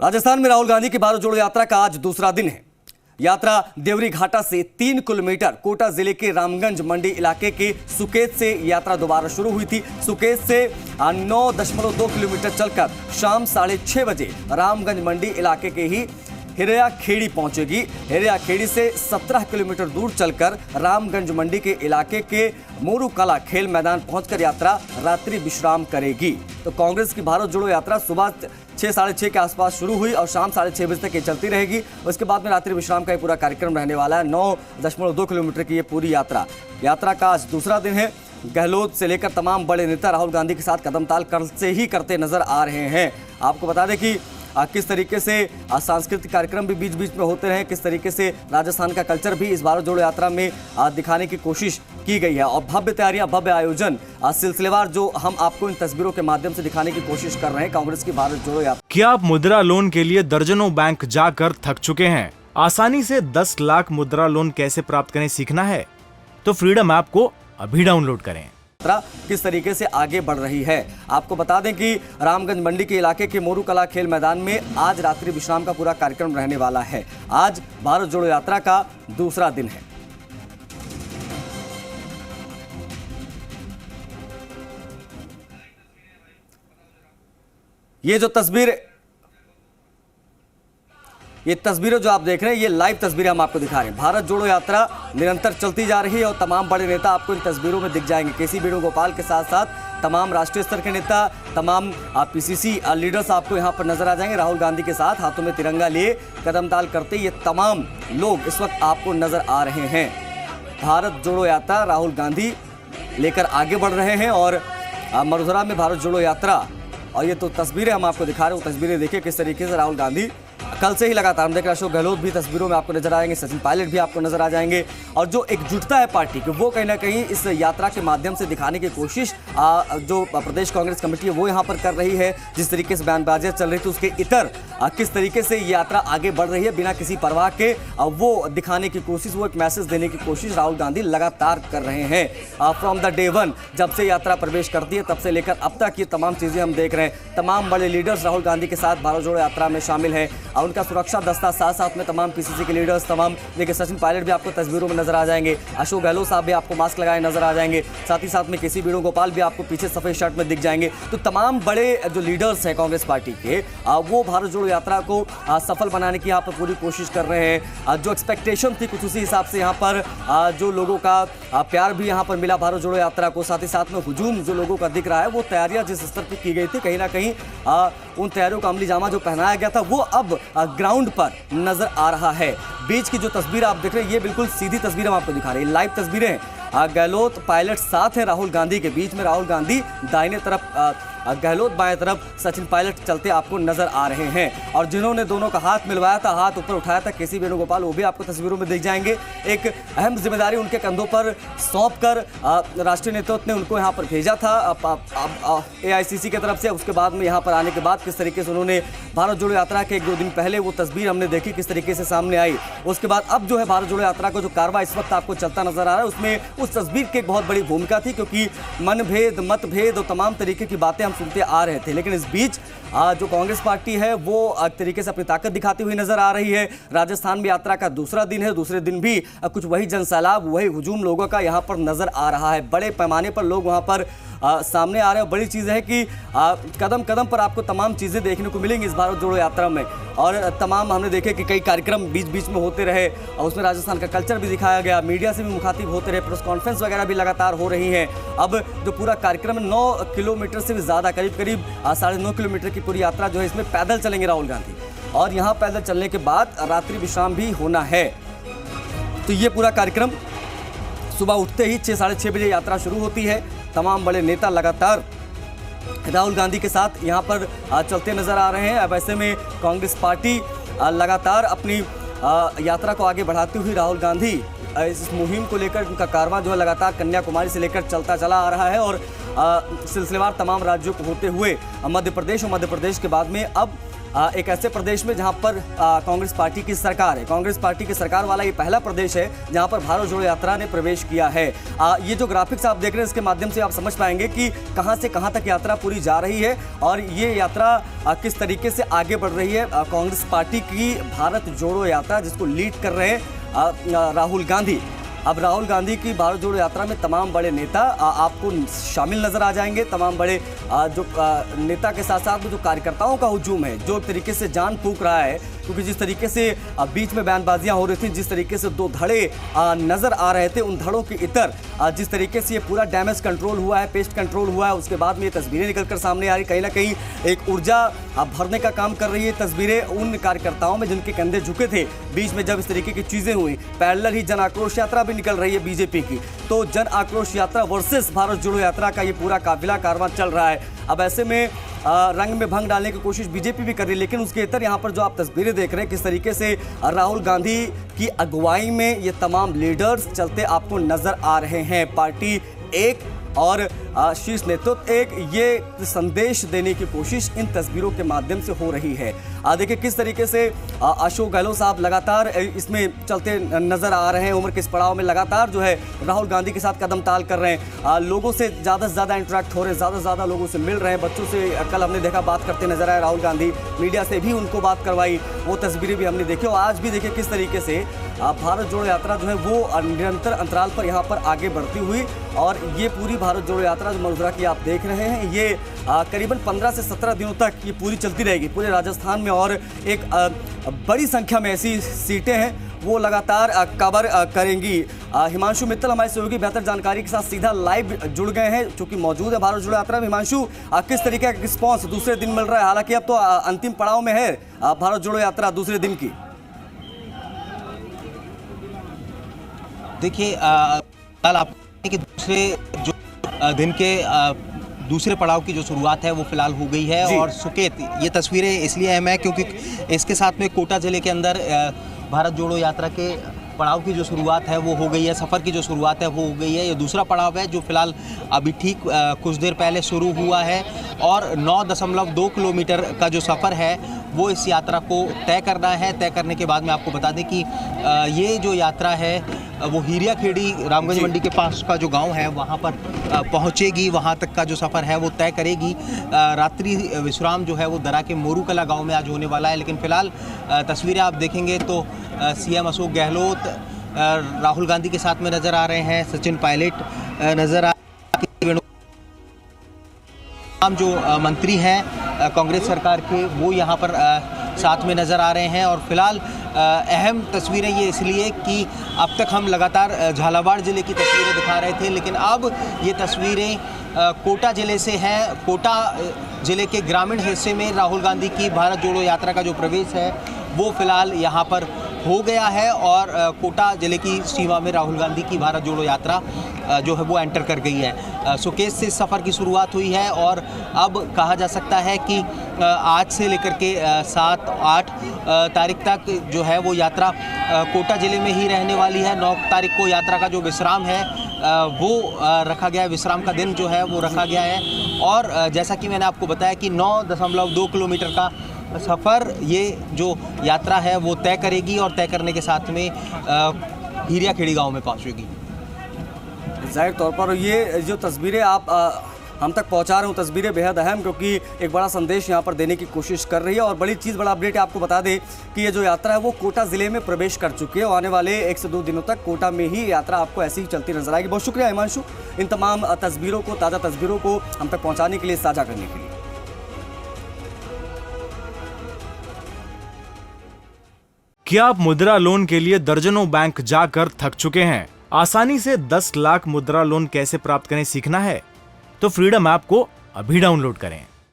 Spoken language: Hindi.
राजस्थान में राहुल गांधी की भारत जोड़ो यात्रा का आज दूसरा दिन है। यात्रा देवरी घाटा से 3 किलोमीटर कोटा जिले के रामगंज मंडी इलाके के सुकेत से यात्रा दोबारा शुरू हुई थी। सुकेत से 9.2 किलोमीटर चलकर शाम 6:30 बजे रामगंज मंडी इलाके के ही हिरिया खेड़ी पहुंचेगी। हिरिया खेड़ी से 17 किलोमीटर दूर चलकर रामगंज मंडी के इलाके के मोरू कला खेल मैदान पहुंचकर यात्रा रात्रि विश्राम करेगी। तो कांग्रेस की भारत जोड़ो यात्रा सुबह 6-6:30 के आसपास शुरू हुई और शाम 6:30 बजे तक ये चलती रहेगी। उसके बाद में रात्रि विश्राम का ये पूरा कार्यक्रम रहने वाला है। 9.2 किलोमीटर की ये पूरी यात्रा का आज दूसरा दिन है। गहलोत से लेकर तमाम बड़े नेता राहुल गांधी के साथ कदमताल कल से ही करते नजर आ रहे हैं। आपको बता दें कि किस तरीके से सांस्कृतिक कार्यक्रम भी बीच बीच में होते रहे, किस तरीके से राजस्थान का कल्चर भी इस भारत जोड़ो यात्रा में दिखाने की कोशिश की गई है। और भव्य तैयारियां, भव्य आयोजन सिलसिलेवार जो हम आपको इन तस्वीरों के माध्यम से दिखाने की कोशिश कर रहे हैं कांग्रेस की भारत जोड़ो यात्रा। क्या आप मुद्रा लोन के लिए दर्जनों बैंक जाकर थक चुके हैं? आसानी से 10 लाख मुद्रा लोन कैसे प्राप्त करें सीखना है तो फ्रीडम ऐप को अभी डाउनलोड करें। किस तरीके से आगे बढ़ रही है आपको बता दें कि रामगंज मंडी के इलाके के मोरू कला खेल मैदान में आज रात्रि विश्राम का पूरा कार्यक्रम रहने वाला है। आज भारत जोड़ो यात्रा का दूसरा दिन है। ये तस्वीरें जो आप देख रहे हैं, ये लाइव तस्वीरें हम आपको दिखा रहे हैं। भारत जोड़ो यात्रा निरंतर चलती जा रही है और तमाम बड़े नेता आपको इन तस्वीरों में दिख जाएंगे। केसी वेणुगोपाल के साथ साथ तमाम राष्ट्रीय स्तर के नेता, तमाम पीसीसी लीडर्स आपको यहाँ पर नजर आ जाएंगे। राहुल गांधी के साथ हाथों में तिरंगा लिए कदमताल करते ये तमाम लोग इस वक्त आपको नजर आ रहे हैं। भारत जोड़ो यात्रा राहुल गांधी लेकर आगे बढ़ रहे हैं और मधुरा में भारत जोड़ो यात्रा, और ये तो तस्वीरें हम आपको दिखा रहे हैं। वो तस्वीरें देखिए किस तरीके से राहुल गांधी कल से ही लगातार हम देख रहे हैं। अशोक गहलोत भी तस्वीरों में आपको नजर आएंगे, सचिन पायलट भी आपको नजर आ जाएंगे। और जो एकजुटता है पार्टी की, वो कहीं ना कहीं इस यात्रा के माध्यम से दिखाने की कोशिश जो प्रदेश कांग्रेस कमेटी है वो यहाँ पर कर रही है। जिस तरीके से बयानबाजियां चल रही थी उसके इतर किस तरीके से ये यात्रा आगे बढ़ रही है बिना किसी परवाह के, वो दिखाने की कोशिश, वो एक मैसेज देने की कोशिश राहुल गांधी लगातार कर रहे हैं। फ्रॉम द डे वन, जब से यात्रा प्रवेश करती है तब से लेकर अब तक ये तमाम चीजें हम देख रहे हैं। तमाम बड़े लीडर्स राहुल गांधी के साथ भारत जोड़ो यात्रा में शामिल हैं। उनका सुरक्षा दस्ता साथ साथ में तमाम पीसीसी के लीडर्स, तमाम देखिए सचिन पायलट भी आपको तस्वीरों में नजर आ जाएंगे। अशोक गहलोत साहब भी आपको मास्क लगाए नजर आ जाएंगे। साथ ही साथ में केसी वेणुगोपाल भी आपको पीछे सफेद शर्ट में दिख जाएंगे। तो तमाम बड़े जो लीडर्स हैं कांग्रेस पार्टी के, वो भारत जोड़ो यात्रा को सफल बनाने की यहाँ पर पूरी कोशिश कर रहे हैं। जो एक्सपेक्टेशन थी कुछ उसी हिसाब से यहाँ पर जो लोगों का प्यार भी यहाँ पर मिला भारत जोड़ो यात्रा को। साथ ही साथ में हुजूम जो लोगों का दिख रहा है, वो तैयारियां जिस स्तर पर की गई थी, कहीं ना कहीं उन तैयारियों का अमली जामा जो पहनाया गया था वो अब ग्राउंड पर नजर आ रहा है। बीच की जो तस्वीर आप देख रहे हैं, ये बिल्कुल सीधी तस्वीर हम आपको दिखा रहे हैं, लाइव तस्वीरें। गहलोत पायलट साथ है राहुल गांधी के, बीच में राहुल गांधी, दाहिने तरफ गहलोत, बाएं तरफ सचिन पायलट चलते आपको नजर आ रहे हैं। और जिन्होंने दोनों का हाथ मिलवाया था, हाथ ऊपर उठाया था, केसी वेणुगोपाल, वो भी आपको तस्वीरों में दिख जाएंगे। एक अहम जिम्मेदारी उनके कंधों पर सौंप कर राष्ट्रीय नेतृत्व ने उनको यहाँ पर भेजा था AICC की तरफ से। उसके बाद में यहाँ पर आने के बाद किस तरीके से उन्होंने भारत जोड़ो यात्रा के 1-2 दिन पहले वो तस्वीर हमने देखी किस तरीके से सामने आई। उसके बाद अब जो है भारत जोड़ो यात्रा का जो कारवा इस वक्त आपको चलता नजर आ रहा है, उसमें उस तस्वीर की एक बहुत बड़ी भूमिका थी, क्योंकि मनभेद, मतभेद और तमाम तरीके की बातें सुनते आ रहे थे। लेकिन इस बीच जो कांग्रेस पार्टी है वो एक तरीके से अपनी ताकत दिखाती हुई नजर आ रही है। राजस्थान में यात्रा का दूसरा दिन है। दूसरे दिन भी कुछ वही जनसैलाब, वही हुजूम लोगों का यहाँ पर नजर आ रहा है। बड़े पैमाने पर लोग वहाँ पर सामने आ रहे हैं। बड़ी चीज़ है कि कदम कदम पर आपको तमाम चीज़ें देखने को मिलेंगी इस भारत जोड़ो यात्रा में। और तमाम हमने देखे कि कई कार्यक्रम बीच बीच में होते रहे और उसमें राजस्थान का कल्चर भी दिखाया गया, मीडिया से भी मुखातिब होते रहे, प्रेस कॉन्फ्रेंस वगैरह भी लगातार हो रही हैं। अब जो पूरा कार्यक्रम 9 किलोमीटर से भी ज़्यादा, करीब 9.5 किलोमीटर की पूरी यात्रा जो है, इसमें पैदल चलेंगे राहुल गांधी। और यहाँ पैदल चलने के बाद रात्रि विश्राम भी होना है। तो ये पूरा कार्यक्रम सुबह उठते ही 6-6:30 बजे यात्रा शुरू होती है। तमाम बड़े नेता लगातार राहुल गांधी के साथ यहाँ पर चलते नजर आ रहे हैं। अब ऐसे में कांग्रेस पार्टी लगातार अपनी यात्रा को आगे बढ़ाती हुई, राहुल गांधी इस मुहिम को लेकर उनका कारवां जो है लगातार कन्याकुमारी से लेकर चलता चला आ रहा है। और सिलसिलेवार तमाम राज्यों को होते हुए मध्य प्रदेश, और मध्य प्रदेश के बाद में अब एक ऐसे प्रदेश में जहां पर कांग्रेस पार्टी की सरकार है। कांग्रेस पार्टी की सरकार वाला ये पहला प्रदेश है जहां पर भारत जोड़ो यात्रा ने प्रवेश किया है। ये जो ग्राफिक्स आप देख रहे हैं इसके माध्यम से आप समझ पाएंगे कि कहां से कहां तक यात्रा पूरी जा रही है और ये यात्रा किस तरीके से आगे बढ़ रही है। कांग्रेस पार्टी की भारत जोड़ो यात्रा जिसको लीड कर रहे हैं राहुल गांधी। अब राहुल गांधी की भारत जोड़ो यात्रा में तमाम बड़े नेता आपको शामिल नजर आ जाएंगे। तमाम बड़े जो नेता के साथ साथ जो कार्यकर्ताओं का हुजूम है, जो तरीके से जान फूंक रहा है, क्योंकि जिस तरीके से बीच में बयानबाजियां हो रही थी, जिस तरीके से दो धड़े नजर आ रहे थे, उन धड़ों के इतर जिस तरीके से ये पूरा डैमेज कंट्रोल हुआ है, पेस्ट कंट्रोल हुआ है, उसके बाद में ये तस्वीरें निकलकर सामने आ रही, कहीं ना कहीं एक ऊर्जा भरने का काम कर रही है तस्वीरें उन कार्यकर्ताओं में जिनके कंधे झुके थे बीच में जब इस तरीके की चीजें हुई। पैरेलल ही जन आक्रोश यात्रा भी निकल रही है बीजेपी की, तो जन आक्रोश यात्रा वर्सेस भारत जोड़ो यात्रा का ये पूरा काफिला कारवां चल रहा है। अब ऐसे में रंग में भंग डालने की कोशिश बीजेपी भी कर रही है, लेकिन उसके इतर यहाँ पर जो आप तस्वीरें देख रहे हैं किस तरीके से राहुल गांधी की अगुवाई में ये तमाम लीडर्स चलते आपको नजर आ रहे हैं। पार्टी एक और शीर्ष नेतृत्व एक, ये संदेश देने की कोशिश इन तस्वीरों के माध्यम से हो रही है। देखिए किस तरीके से अशोक गहलोत साहब लगातार इसमें चलते नजर आ रहे हैं। उम्र के इस पड़ाव में लगातार जो है राहुल गांधी के साथ कदम ताल कर रहे हैं, लोगों से ज़्यादा से ज़्यादा इंटरेक्ट हो रहे हैं, ज़्यादा से ज़्यादा लोगों से मिल रहे हैं। बच्चों से कल हमने देखा बात करते नजर आए राहुल गांधी, मीडिया से भी उनको बात करवाई, वो तस्वीरें भी हमने देखी। और आज भी देखिए किस तरीके से भारत जोड़ो यात्रा जो है वो निरंतर अंतराल पर यहाँ पर आगे बढ़ती हुई, और ये पूरी भारत जोड़ो यात्रा जो मथुरा की आप देख रहे हैं ये करीबन 15 से 17 दिनों तक ये पूरी चलती रहेगी पूरे राजस्थान में। और एक बड़ी संख्या में ऐसी सीटें हैं वो लगातार कवर करेंगी। हिमांशु मित्तल हमारे सहयोगी बेहतर जानकारी के साथ सीधा लाइव जुड़ गए हैं, चूंकि मौजूद है भारत जोड़ो यात्रा में। हिमांशु, किस तरीके का रिस्पॉन्स दूसरे दिन मिल रहा है? हालांकि अब तो अंतिम पड़ाव में है भारत जोड़ो यात्रा दूसरे दिन की। देखिए कल आप कि दूसरे जो दिन के दूसरे पड़ाव की जो शुरुआत है वो फिलहाल हो गई है। और सुकेत, ये तस्वीरें इसलिए अहम है क्योंकि इसके साथ में कोटा जिले के अंदर भारत जोड़ो यात्रा के पड़ाव की जो शुरुआत है वो हो गई है, सफ़र की जो शुरुआत है वो हो गई है। ये दूसरा पड़ाव है जो फिलहाल अभी ठीक कुछ देर पहले शुरू हुआ है, और 9.2 किलोमीटर का जो सफ़र है वो इस यात्रा को तय करना है। तय करने के बाद में आपको बता दें कि ये जो यात्रा है वो हीरिया खेड़ी रामगंज मंडी के पास का जो गांव है वहां पर पहुंचेगी, वहां तक का जो सफ़र है वो तय करेगी। रात्रि विश्राम जो है वो दरा के मोरूकला गांव में आज होने वाला है। लेकिन फिलहाल तस्वीरें आप देखेंगे तो सीएम अशोक गहलोत राहुल गांधी के साथ में नज़र आ रहे हैं, सचिन पायलट नज़र आ जो मंत्री हैं कांग्रेस सरकार के वो यहाँ पर साथ में नज़र आ रहे हैं। और फिलहाल अहम तस्वीरें ये इसलिए कि अब तक हम लगातार झालावाड़ ज़िले की तस्वीरें दिखा रहे थे, लेकिन अब ये तस्वीरें कोटा ज़िले से हैं। कोटा ज़िले के ग्रामीण हिस्से में राहुल गांधी की भारत जोड़ो यात्रा का जो प्रवेश है वो फिलहाल यहाँ पर हो गया है, और कोटा ज़िले की सीमा में राहुल गांधी की भारत जोड़ो यात्रा जो है वो एंटर कर गई है। सुकेश से सफ़र की शुरुआत हुई है, और अब कहा जा सकता है कि आज से लेकर के 7-8 तारीख तक जो है वो यात्रा कोटा ज़िले में ही रहने वाली है। 9 तारीख को यात्रा का जो विश्राम है वो रखा गया है, विश्राम का दिन जो है वो रखा गया है। और जैसा कि मैंने आपको बताया कि 9.2 किलोमीटर का सफ़र ये जो यात्रा है वो तय करेगी, और तय करने के साथ में हीरिया खेड़ी गाँव में पहुँचेगी। जाहिर तौर पर ये जो तस्वीरें आप हम तक पहुंचा रहे हो तस्वीरें बेहद अहम, क्योंकि एक बड़ा संदेश यहां पर देने की कोशिश कर रही है। और बड़ी चीज़, बड़ा अपडेट आपको बता दें कि ये जो यात्रा है वो कोटा ज़िले में प्रवेश कर चुकी है, और आने वाले 1 से 2 दिनों तक कोटा में ही यात्रा आपको ऐसी ही चलती नजर आएगी। बहुत शुक्रिया हिमांशु इन तमाम तस्वीरों को, ताज़ा तस्वीरों को हम तक पहुँचाने के लिए, साझा करने के लिए। क्या आप मुद्रा लोन के लिए दर्जनों बैंक जाकर थक चुके हैं? आसानी से 10 लाख मुद्रा लोन कैसे प्राप्त करें सीखना है? तो फ्रीडम ऐप को अभी डाउनलोड करें।